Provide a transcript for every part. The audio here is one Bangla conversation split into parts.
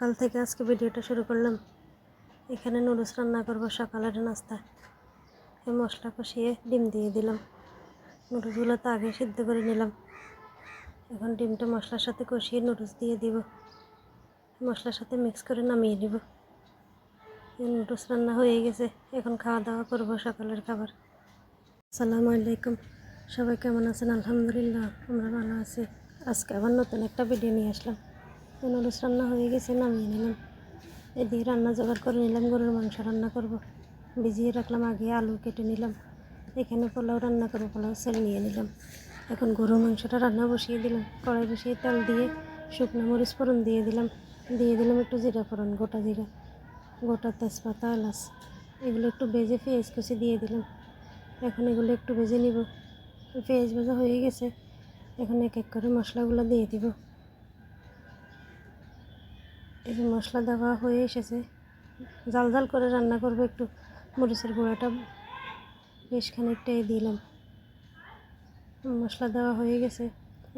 সকাল থেকে আজকে ভিডিওটা শুরু করলাম। এখানে নুডলস রান্না করব সকালের নাস্তা। এই মশলা কষিয়ে ডিম দিয়ে দিলাম। নুডলসগুলো তো আগে সিদ্ধ করে নিলাম। এখন ডিমটা মশলার সাথে কষিয়ে নুডলস দিয়ে দিব। মশলার সাথে মিক্স করে নামিয়ে দিব। নুডলস রান্না হয়ে গেছে। এখন খাওয়া দাওয়া করব সকালের খাবার। আসসালামু আলাইকুম, সবাই কেমন আছেন? আলহামদুলিল্লাহ আমরা ভালো আছি। আজকে আবার নতুন একটা ভিডিও নিয়ে আসলাম। নুডলস রান্না হয়ে গেছে, নামিয়ে নিলাম। এদিকে রান্না জোগাড় করে নিলাম। গরুর মাংস রান্না করব। ভিজিয়ে রাখলাম আগে, আলু কেটে নিলাম। এখানে পোলাও রান্না করব, পোলাও সেল নিয়ে নিলাম। এখন গরুর মাংসটা রান্না বসিয়ে দিলাম। কড়াই বসিয়ে তেল দিয়ে শুকনো মরিচ ফোড়ন দিয়ে দিলাম একটু জিরা ফোড়ন, গোটা জিরা, গোটা তেজপাতা, এলাচ, এগুলো একটু ভেজে পেঁয়াজ কুচি দিয়ে দিলাম। এখন এগুলো একটু ভেজে নিব। পেঁয়াজ ভাজা হয়ে গেছে। এখন এক এক করে মশলাগুলো দিয়ে দিব। এই যে মশলা দেওয়া হয়ে এসেছে। জাল জাল করে রান্না করব। একটু মরিচের গুঁড়াটা বেশ খানিকটাই দিলাম। মশলা দেওয়া হয়ে গেছে।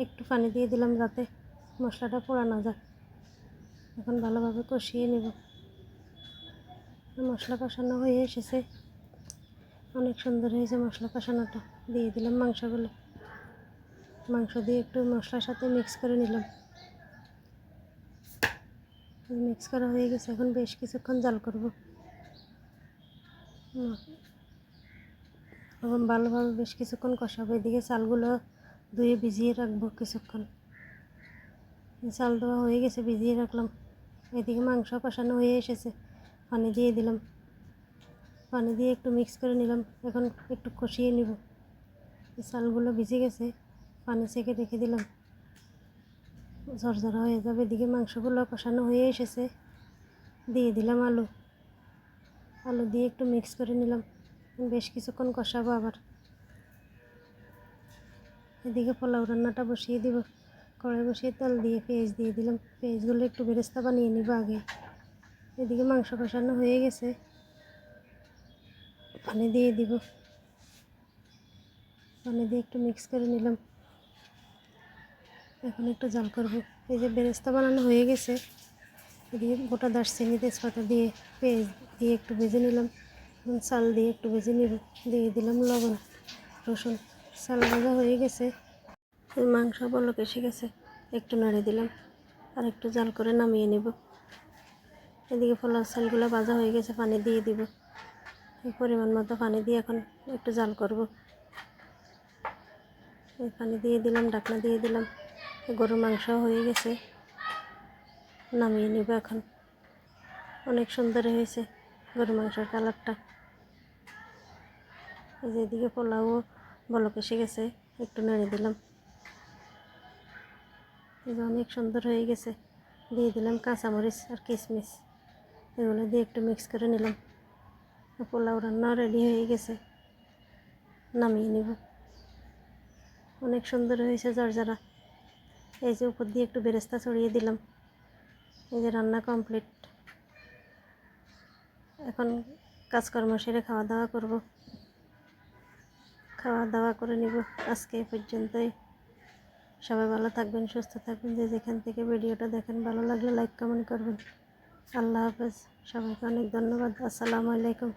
একটু পানি দিয়ে দিলাম যাতে মশলাটা পোড়া না যায়। এখন ভালোভাবে কষিয়ে নেব। মশলা কষানো হয়ে এসেছে। অনেক সুন্দর হয়েছে মশলা কষানোটা। দিয়ে দিলাম মাংসগুলো। মাংস দিয়ে একটু মশলার সাথে মিক্স করে নিলাম। মিক্স করা হয়ে গেছে। এখন বেশ কিছুক্ষণ জাল করব। এখন ভালোভাবে বেশ কিছুক্ষণ কষাবো। এদিকে চালগুলো ধুয়ে ভিজিয়ে রাখবো কিছুক্ষণ। চাল দেওয়া হয়ে গেছে, ভিজিয়ে রাখলাম। এদিকে মাংস কষানো হয়ে এসেছে। পানি দিয়ে দিলাম। পানি দিয়ে একটু মিক্স করে নিলাম। এখন একটু কষিয়ে নিব। চালগুলো ভিজে গেছে, পানি ছেঁকে রেখে দিলাম। ঝরঝরা হয়ে যাবে। এদিকে মাংসগুলো কষানো হয়ে এসেছে। দিয়ে দিলাম আলু। আলু দিয়ে একটু মিক্স করে নিলাম। বেশ কিছুক্ষণ কষাবো আবার। এদিকে পোলাও রান্নাটা বসিয়ে দিব। কড়াই বসিয়ে তেল দিয়ে পেঁয়াজ দিয়ে দিলাম। পেঁয়াজগুলো একটু বেরেস্তা বানিয়ে নিব আগে। এদিকে মাংস কষানো হয়ে গেছে। পানি দিয়ে দিব। পানি দিয়ে একটু মিক্স করে নিলাম। এখন একটু জাল করব। এই যে বেরেস্তা বানানো হয়ে গেছে। এদিকে গোটা দারচিনি, তেজপাতা দিয়ে পেঁয়াজ দিয়ে একটু ভেজে নিলাম। চাল দিয়ে একটু ভেজে নিব। দিয়ে দিলাম লবণ, রসুন। চাল ভাজা হয়ে গেছে। মাংস বলক এসে গেছে। একটু নাড়ে দিলাম আর একটু জাল করে নামিয়ে নেব। এদিকে পোলাও চালগুলো ভাজা হয়ে গেছে। পানি দিয়ে দিব। এই পরিমাণ মতো পানি দিয়ে এখন একটু জাল করব। এই পানি দিয়ে দিলাম, ঢাকনা দিয়ে দিলাম। গরুর মাংস হয়ে গেছে, নামিয়ে নেব এখন। অনেক সুন্দর হয়েছে গরুর মাংসের কালারটা। এই যে এদিকে পোলাও বলক এসে গেছে। একটু নেড়ে দিলাম। এই যে অনেক সুন্দর হয়ে গেছে। দিয়ে দিলাম কাঁচামরিচ আর কিশমিশ। এগুলো দিয়ে একটু মিক্স করে নিলাম। পোলাও রান্না রেডি হয়ে গেছে, নামিয়ে নেব। অনেক সুন্দর হয়েছে ঝরঝরা। এই যে উপর দিয়ে একটু বেরেস্তা ছড়িয়ে দিলাম। এই যে রান্না কমপ্লিট। এখন কাজকর্ম সেরে খাওয়া দাওয়া করব। খাওয়া দাওয়া করে নিব। আজকে এই পর্যন্তই। সবাই ভালো থাকবেন, সুস্থ থাকবেন। যে যেখান থেকে ভিডিওটা দেখেন, ভালো লাগলে লাইক কমেন্ট করবেন। আল্লাহ হাফেজ। সবাইকে অনেক ধন্যবাদ। আসসালামু আলাইকুম।